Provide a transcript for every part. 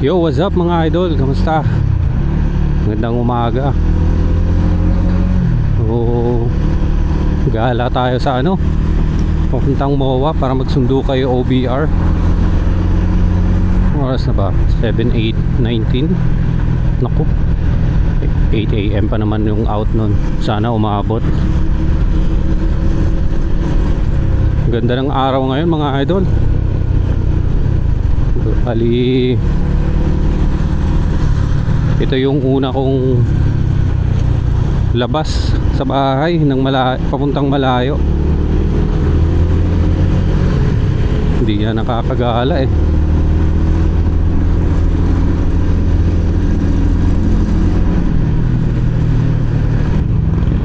Yo, what's up mga idol? Kamusta? Magandang umaga. So, gala tayo sa papuntang MOA para magsundo kayo OBR. Oras na ba? 7, 8, 19. Naku, 8 AM pa naman yung out nun. Sana umabot. Ganda ng araw ngayon mga idol. Bali, ito yung una kong labas sa bahay ng papuntang malayo. Hindi yan nakakagala eh.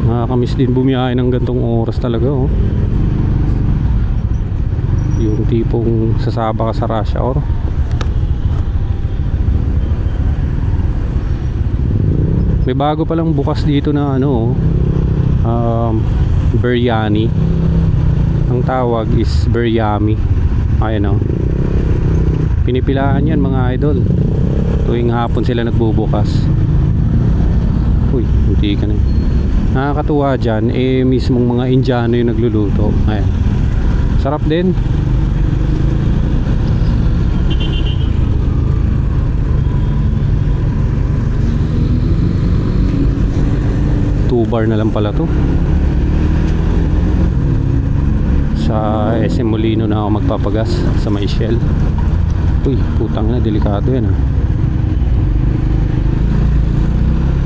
Nakakamiss din bumiyahe ng gantong oras talaga oh. Yung tipong sasaba ka sa rush hour. May bago palang bukas dito na biryani. Ang tawag is biryami. Ayan pinipilaan yan mga idol. Tuwing hapon sila nagbubukas. Uy, hindi ka na. Nakakatuwa dyan mismong mga Indiano yung nagluluto. Ayan, sarap din. Bar na lang pala to. Sa SM Molino na ako magpapagas sa may Shell. Uy, putang na, delikado yan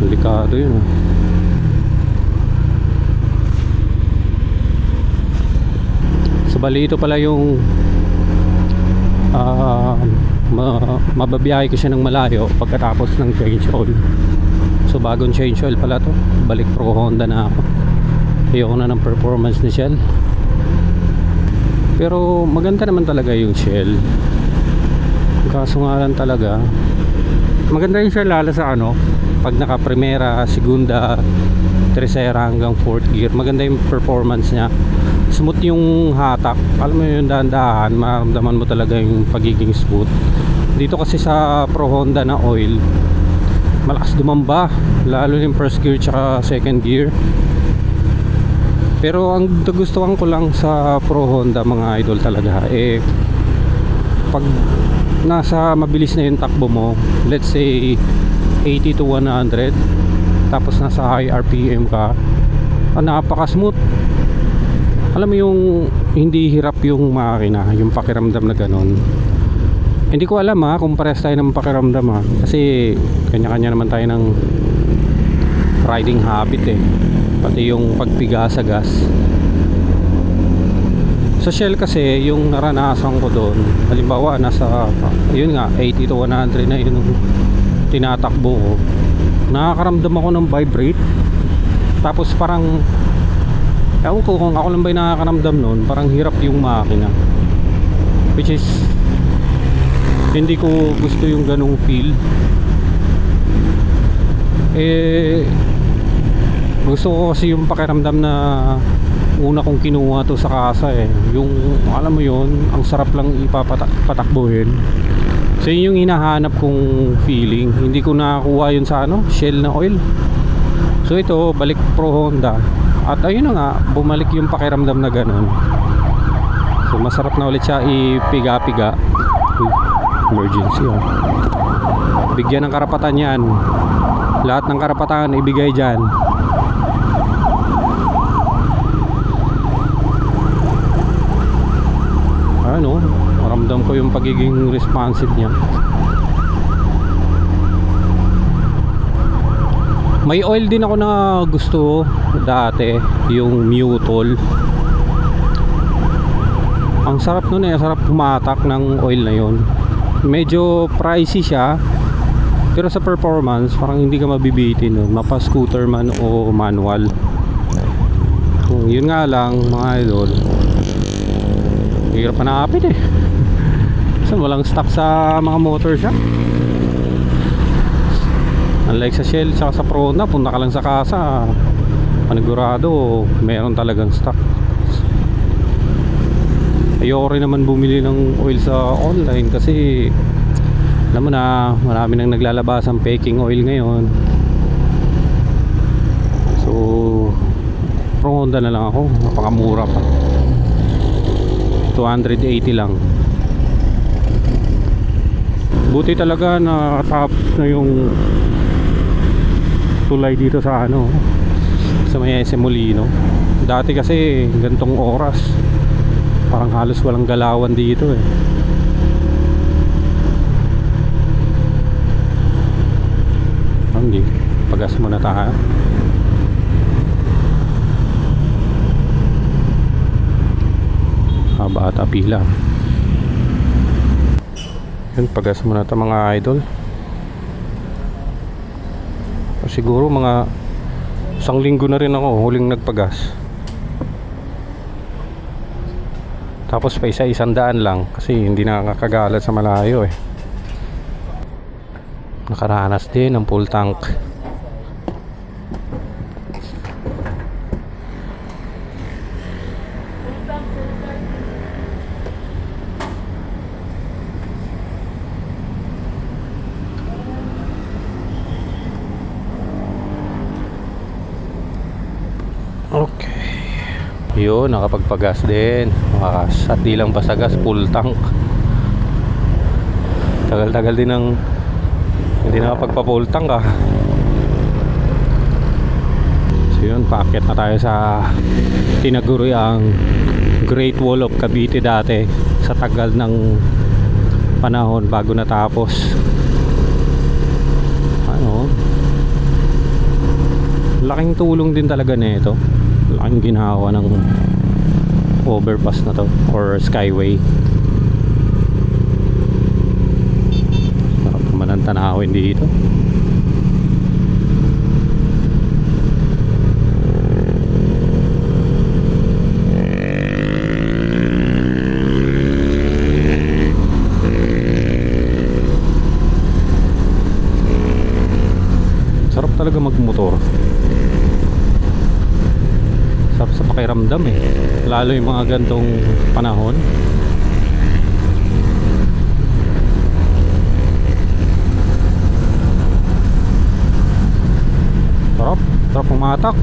delikado yun So bali ito pala yung mababiyahe ko siya ng malayo pagkatapos ng change oil. So bagong change oil pala to. Balik pro Honda na ako. Ayoko na ng performance ni Shell. Pero maganda naman talaga yung Shell. Kaso nga lang talaga, maganda yung Shell lalo sa pag naka primera, segunda, tercera hanggang fourth gear. Maganda yung performance niya. Smooth yung hatak. Alam mo yung dahan-dahan, maramdaman mo talaga yung pagiging smooth. Dito kasi sa pro Honda na oil, malakas dumamba, lalo yung first gear tsaka second gear. Pero ang gustuhan ko lang sa pro Honda mga idol talaga pag nasa mabilis na yung takbo mo, let's say 80 to 100, tapos nasa high RPM ka, napaka smooth. Alam mo yung hindi hirap yung makina, yung pakiramdam na ganon. Hindi ko alam kung pares tayo ng pakiramdam kasi kanya-kanya naman tayo ng riding habit pati yung pagpiga sa gas. Sa Shell kasi yung naranasan ko doon, halimbawa nasa 80 to 100 na yun tinatakbo ko, nakakaramdam ako ng vibrate. Tapos parang ewan ko kung ako lang ba yung nakakaramdam noon, parang hirap yung makina, which is hindi ko gusto yung ganung feel. Gusto ko kasi yung pakiramdam na una kong kinuha to sa kasa yung alam mo yon, ang sarap lang ipapatakbuhin. So yun yung hinahanap kong feeling. Hindi ko nakakuha yun sa Shell na oil. So ito, balik pro Honda. At ayun na nga, bumalik yung pakiramdam na ganun. So masarap na ulit siya ipiga-piga. Emergency bigyan ng karapatan yan. Lahat ng karapatan ibigay dyan. Maramdam ko yung pagiging responsive niya. May oil din ako na gusto dati, yung Mutol. Ang sarap nun sarap pumatak ng oil na yon. Medyo pricey siya, pero sa performance parang hindi ka mabibitin mapa scooter man o manual. Yun nga lang mga idol, hirap hanapin so walang stock sa mga motor shop. Unlike sa Shell tsaka sa Pro Honda, punta ka lang sa kasa, panigurado meron talagang stock. Ayoko rin naman bumili ng oil sa online kasi Alam mo na, marami nang naglalabas ang peking oil ngayon. So pro Honda na lang ako, napakamura pa, 280 lang. Buti talaga na top na yung tulay dito sa ano, sa may SM Molino. Dati kasi gantong oras parang halos walang galawan dito eh. Hindi, pagas muna tayo. Haba ata pila. Yun, pagas muna ito mga idol. Siguro mga isang linggo na rin ako huling nagpagas. Tapos pa isa-100 lang kasi hindi nakakagalat sa malayo eh. Nakaranas din ng full tank. Okay. Yun, nakapagpagas din. At di lang basta gas, full tank. Tagal-tagal din ng hindi nakapagpa-full tank ah. So yun, paakyat na tayo sa tinaguri ang Great Wall of Cavite dati. Sa tagal ng panahon bago natapos. Ano, laking tulong din talaga nito. Laking ginawa ng overpass na to or skyway. Sarap naman ang tanawin dito. Sarap talaga magmotor. Sarap sa pakiramdam eh, lalo yung mga gantong panahon. Sarap pumatak.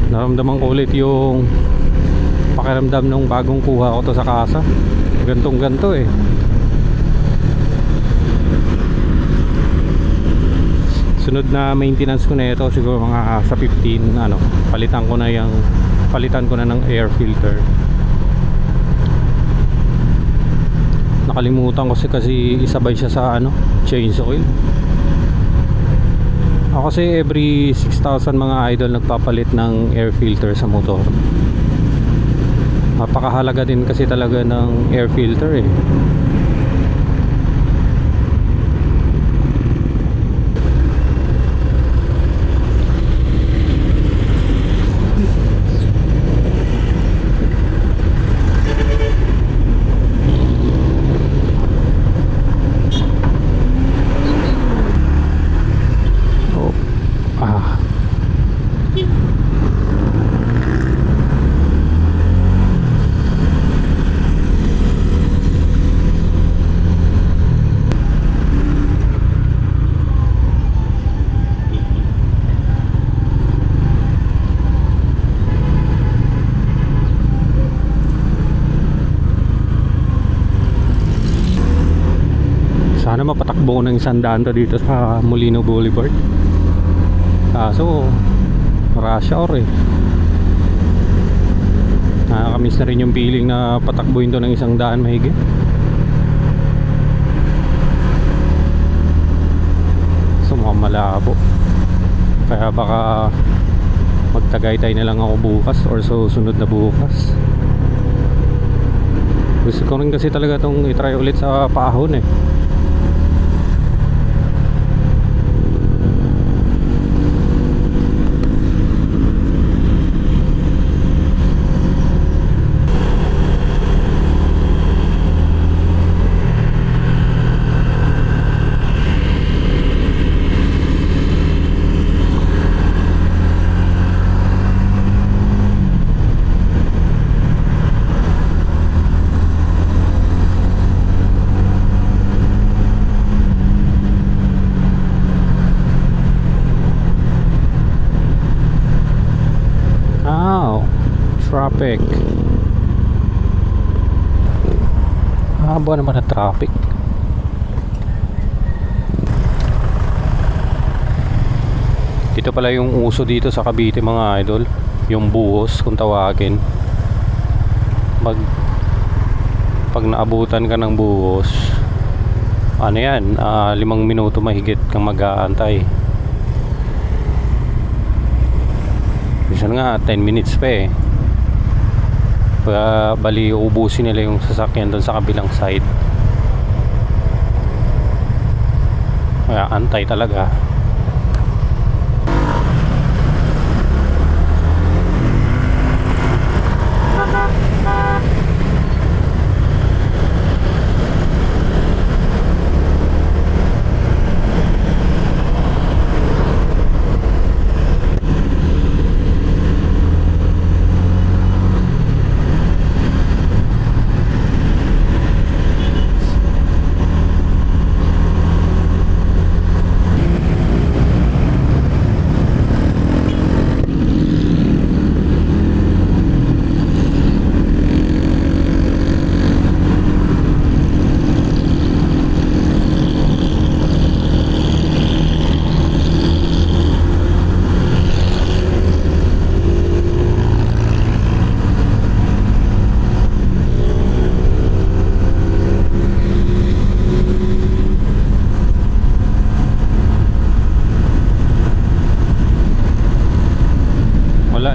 Naramdaman ko ulit yung pakiramdam nung bagong kuha ko to sa kasa. Gantong ganto eh. Sunod na maintenance ko na ito siguro mga sa 15 ano, palitan ko na ng air filter. Nakalimutan ko kasi isabay siya sa ano, change oil. Ako kasi every 6,000 mga idol nagpapalit ng air filter sa motor. Napakahalaga din kasi talaga ng air filter eh. Sana mapatakbo ko ng 100 to dito sa Molino Boulevard. Kaso rush hour eh. Nakakamiss na rin yung feeling na patakbuhin to ng 100 mahigit. So mukhang malabo. Kaya baka magtagaytay na lang ako bukas or susunod na bukas. Gusto ko rin kasi talaga itong itry ulit sa Paahon eh. traffic. Haba naman ang traffic. Dito pala yung uso dito sa Cavite mga idol, yung buhos kung tawagin. Pag naabutan ka ng buhos, ano yan, 5 minuto mahigit kang mag-aantay. Minsan nga 10 minutes pa eh. Bali ubusin nila yung sasakyan doon sa kabilang side, kaya antay talaga.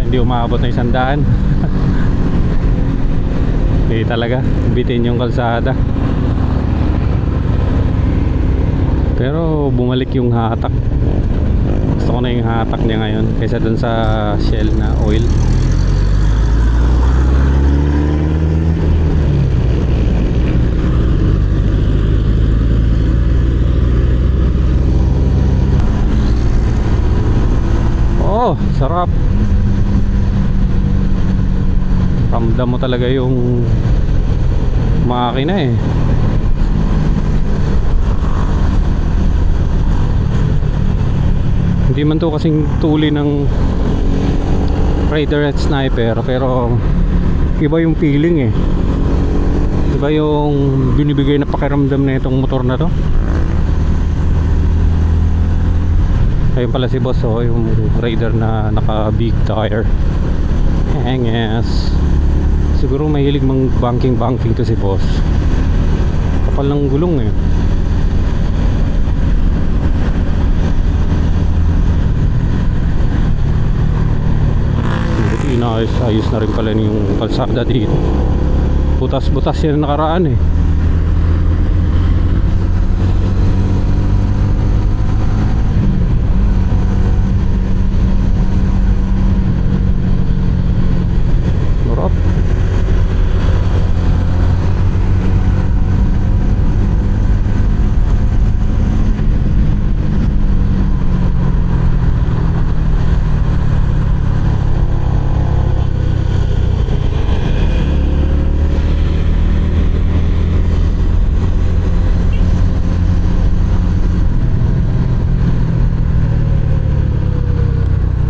Hindi umaabot na 100. Hindi talaga bitin yung kalsada. Pero bumalik yung hatak. Gusto ko na yung hatak niya ngayon kaysa dun sa Shell na oil. Oh, sarap. Ramdam mo talaga yung makina eh. Hindi man to kasing tuli ng Raider at Sniper, pero iba yung feeling eh. Iba yung binibigay na pakiramdam na itong motor na to. Ayun pala si boss, oh, yung Raider na naka big tire. Henges. Siguro mahilig mang banking to si boss. Kapal ng gulong eh. Ayos na rin pala yung kalsada dito. Butas-butas yan nakaraan eh.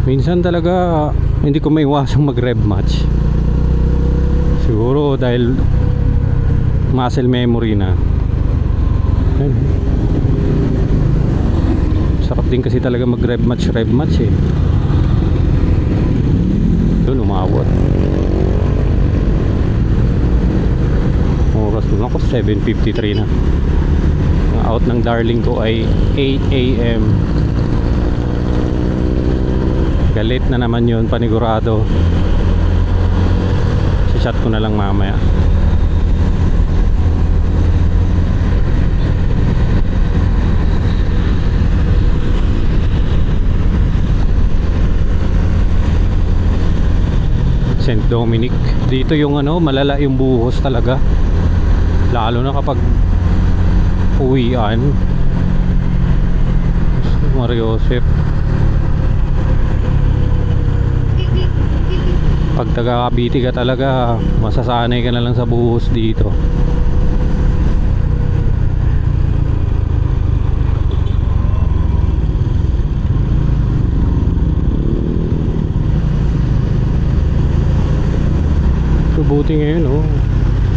Minsan talaga hindi ko maiwasang mag-rev match. Siguro dahil muscle memory na. Ayun. Sarap din kasi talaga mag-rev match eh. Doon umawat. Oras doon ako 7:53 na. Ang out ng Darling ko ay 8 AM. Galit na naman yun, panigurado. Si-shot ko na lang mamaya. St. Dominic. Dito yung malala yung buhos talaga. Lalo na kapag uwian. Mario Joseph. Pag taga Cavite ka talaga, masasanay ka na lang sa buhos dito. Buti ngayon oh,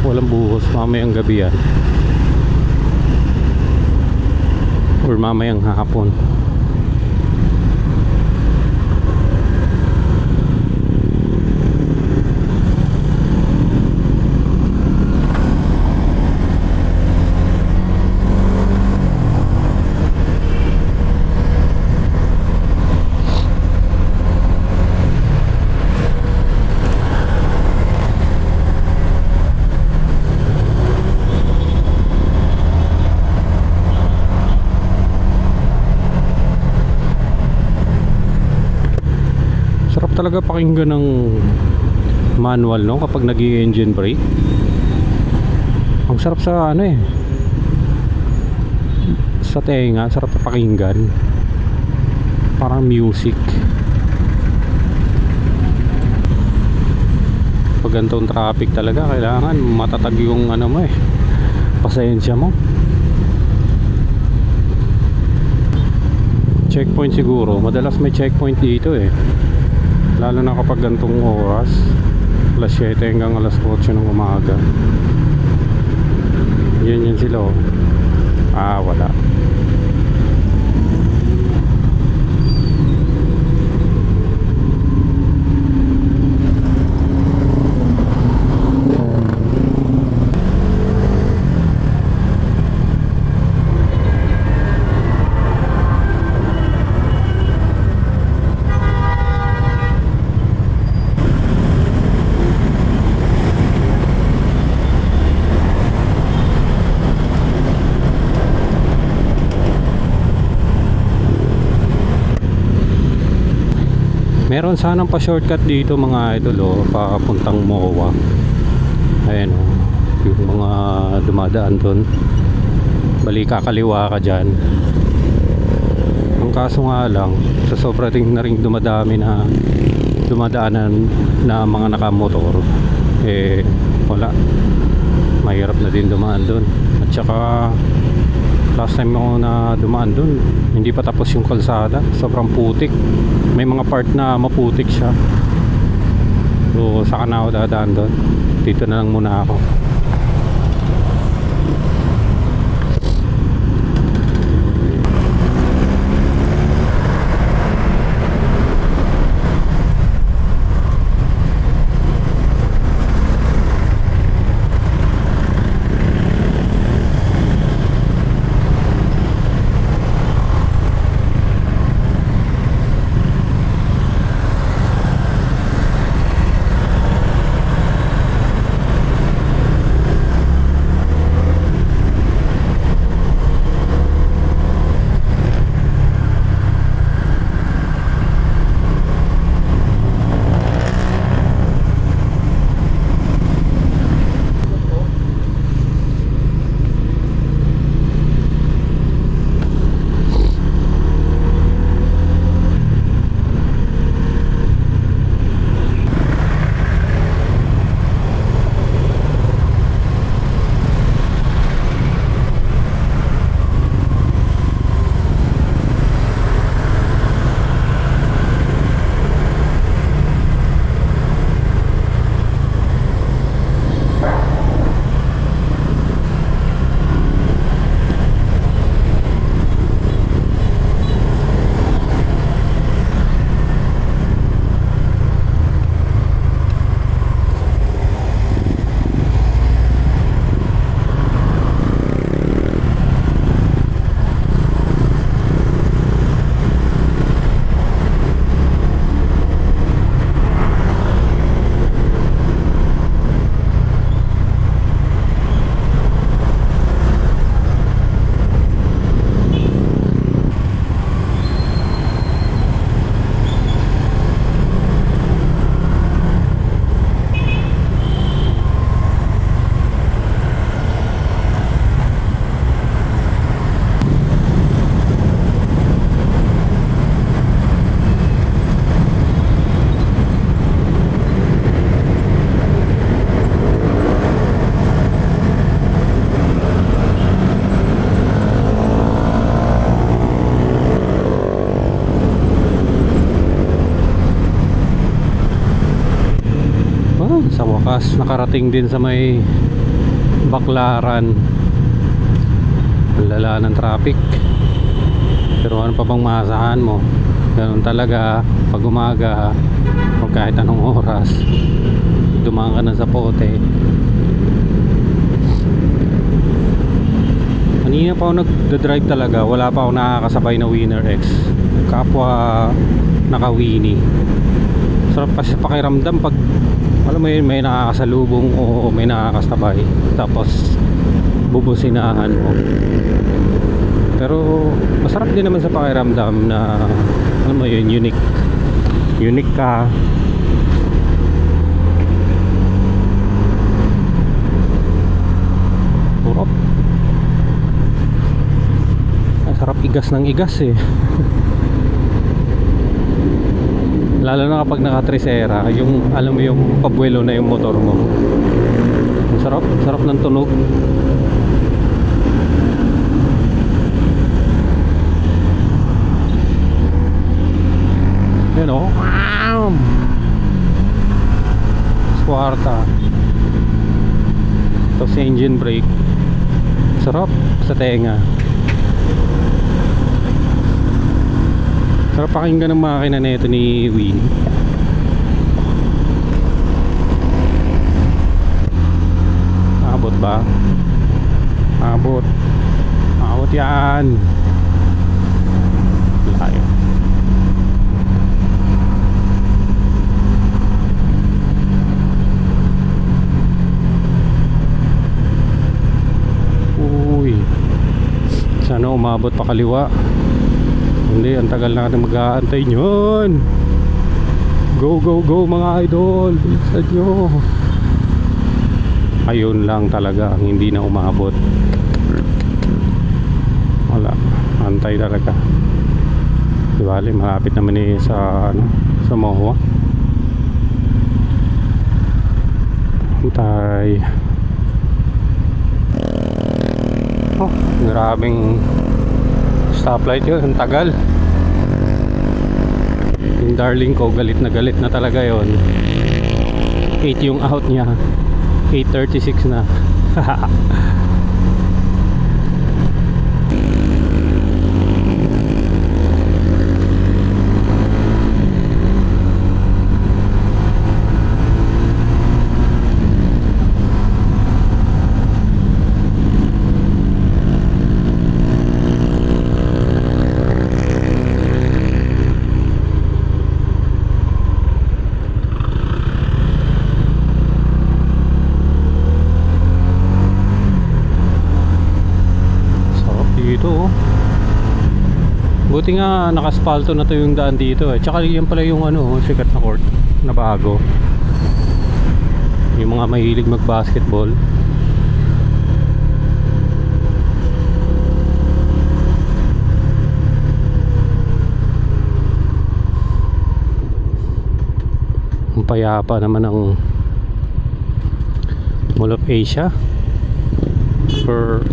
walang buhos. Mamayang gabi yan or mamayang hapon. Sarap talaga pakinggan ng manual, no, kapag nag-i-engine brake. Ang sarap sa ano eh, sa tenga, sarap na pakinggan. Parang music. Pag ganitong traffic talaga, kailangan matatag yung ano mo eh, pasensya mo. Checkpoint siguro, madalas may checkpoint dito eh, lalo na kapag gantong oras, alas 7 hanggang alas 8 ng umaga. Yan sila oh. Wala. Meron sanang pa-shortcut dito mga idol oh, papuntang MOA. Ayan oh, yung mga dumadaan doon. Bali kakaliwa ka dyan. Ang kaso nga lang, sa sobra din na rin dumadaanan na mga nakamotor, eh wala, mahirap na din dumaan doon. At saka last time ako na dumaan doon, hindi pa tapos yung kalsada, sobrang putik. May mga part na maputik siya. So saka na ako dadaan doon. Dito na lang muna ako. wakas nakarating din sa may Baclaran. Ang lala ng traffic, pero ano pa bang maasahan mo? Ganun talaga pag umaga o kahit anong oras, dumaan ka na sa pote. Kanina pa ako nagdadrive talaga, wala pa ako nakakasabay na Winner X, kapwa naka-Winnie. Sarap kasi pakiramdam pag alam mo yun, may nakakasalubong o may nakakasabay tapos bubusinahan mo. Pero masarap din naman sa pakiramdam na alam mo yun, unique ka. Sarap. Sarap igas ng igas eh. Lalo na kapag naka-tresera, yung alam mo yung pabuelo na yung motor mo. Sarap, sarap ng tunog. Yan o. Swarta. Tapos engine brake. Sarap sa tenga. Sarap pakinggan ng makina na ito ni Winnie. Abot ba? Abot. Abot yan. Layo. Uy. Sana umabot pa kaliwa. Hindi, ang tagal natin mag-aantay nyon. Go, go, go mga idol. Bilisan nyo. Ayun lang talaga ang hindi na umabot. Wala, antay talaga. Di bali, malapit naman eh sa sa Mohua. Antay. Oh, grabing stoplight yun, ang tagal. Yung darling ko, galit na talaga yon. 8 yung out niya, 8:36 na. Buti nga nakaspalto na to yung daan dito eh. Tsaka yan pala yung sikat na court na bago. Yung mga mahilig mag-basketball. Ang payapa naman ng Mall of Asia. For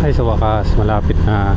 ay sa wakas malapit na.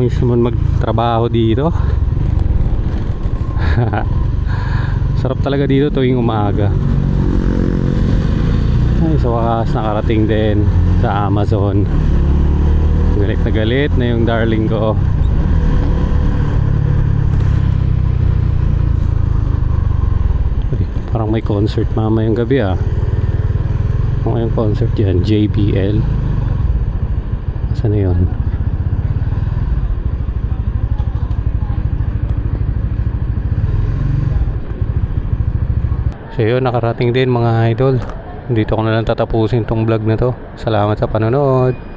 nakakamiss naman magtrabaho dito. Sarap talaga dito tuwing umaga. Ay, sa wakas nakarating din sa Amazon. Galit na yung darling ko. Ay, parang may concert mamayang gabi ah. Ano yung concert yan? JBL. Saan na yun? So yun, nakarating din mga idol. Dito ko na lang tatapusin tong vlog na to. Salamat sa panonood.